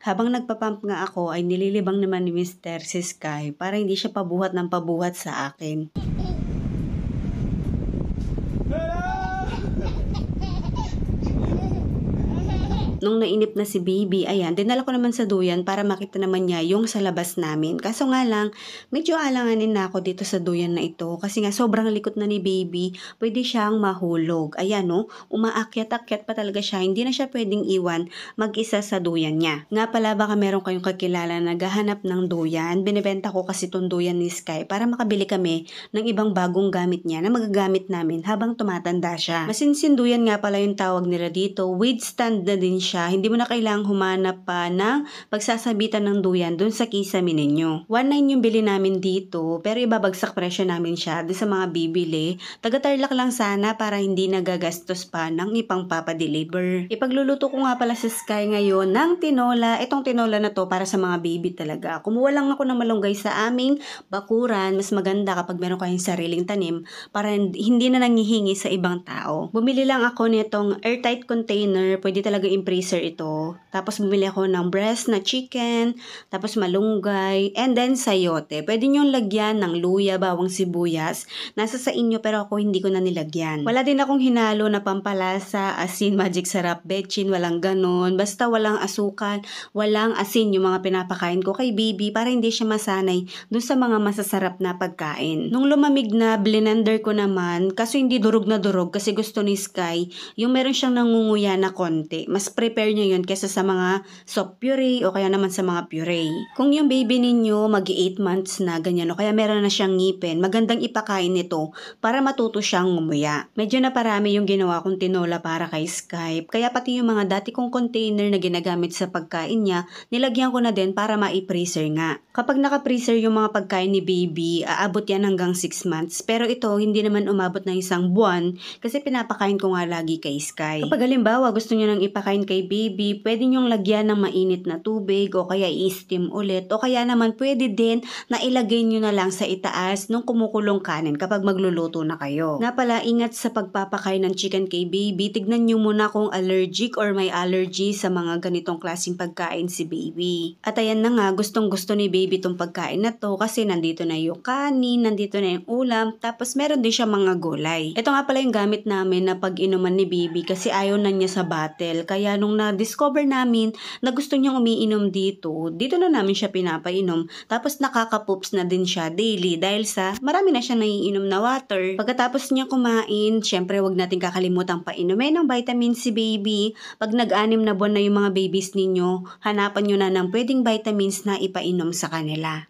Habang nagpa-pump nga ako ay nililibang naman ni Mr. si Sky para hindi siya pabuhat ng pabuhat sa akin. Nung nainip na si baby, ayan, dinala ko naman sa duyan para makita naman niya yung sa labas namin. Kaso nga lang, medyo alanganin na ako dito sa duyan na ito kasi nga sobrang likot na ni baby, pwede siyang mahulog. Ayan no, umaakyat-akyat pa talaga siya, hindi na siya pwedeng iwan mag-isa sa duyan niya. Nga pala baka meron kayong kakilala na naghahanap ng duyan, binibenta ko kasi itong duyan ni Sky para makabili kami ng ibang bagong gamit niya na magagamit namin habang tumatanda siya. Masinsinduyan nga pala yung tawag nila dito, with stand na din siya. Hindi mo na kailangang humanap pa ng pagsasabitan ng duyan dun sa kisame ninyo. 1.9 yung bili namin dito, pero ibabagsak presyo namin siya dun sa mga bibili. Taga-Tarlac lang sana para hindi nagagastos pa ng ipang papadeliver. Ipagluluto ko nga pala sa Sky ngayon ng tinola. Itong tinola na to para sa mga baby talaga. Kumuha lang ako ng malunggay sa aming bakuran. Mas maganda kapag meron kayong sariling tanim para hindi na nangihingi sa ibang tao. Bumili lang ako nitong airtight container. Pwede talaga freezer ito. Tapos bumili ako ng breast na chicken, tapos malunggay, and then sayote. Pwede nyo lagyan ng luya, bawang sibuyas. Nasa sa inyo pero ako hindi ko na nilagyan. Wala din akong hinalo na pampalasa, asin, magic sarap, betchin, walang ganon. Basta walang asukal, walang asin yung mga pinapakain ko kay baby para hindi siya masanay dun sa mga masasarap na pagkain. Nung lumamig na, blender ko naman, kaso hindi durog na durog kasi gusto ni Sky, yung meron siyang nangunguya na konti. Mas prepare nyo yun kesa sa mga soft puree o kaya naman sa mga puree. Kung yung baby ninyo mag-8 months na ganyan o kaya meron na siyang ngipin, magandang ipakain nito para matuto siyang ngumuya. Medyo naparami yung ginawa kong tinola para kay Sky, kaya pati yung mga dati kong container na ginagamit sa pagkain niya, nilagyan ko na din para ma-freezer nga. Kapag naka-freezer yung mga pagkain ni baby, aabot yan hanggang 6 months. Pero ito, hindi naman umabot ng 1 buwan kasi pinapakain ko nga lagi kay Sky. Kapag halimbawa gusto nyo nang ipakain kay baby, pwede nyong lagyan ng mainit na tubig o kaya i-steam ulit o kaya naman pwede din na ilagay nyo na lang sa itaas nung kumukulong kanin kapag magluluto na kayo. Nga pala, ingat sa pagpapakain ng chicken kay baby, tignan nyo muna kung allergic or may allergy sa mga ganitong klaseng pagkain si baby. At ayan na nga, gustong gusto ni baby tong pagkain na to kasi nandito na yung kanin, nandito na yung ulam, tapos meron din siya mga gulay. Ito nga pala yung gamit namin na pag-inuman ni baby kasi ayaw na niya sa bottle. Kaya nung na-discover namin na gusto niyang umiinom dito na namin siya pinapainom. Tapos nakaka-poops na din siya daily dahil sa marami na siya naiinom na water. Pagkatapos niya kumain, syempre wag natin kakalimutang painumin ng vitamin si baby. Pag nag-6 na buwan na yung mga babies ninyo, hanapan nyo na ng pwedeng vitamins na ipainom sa kanila.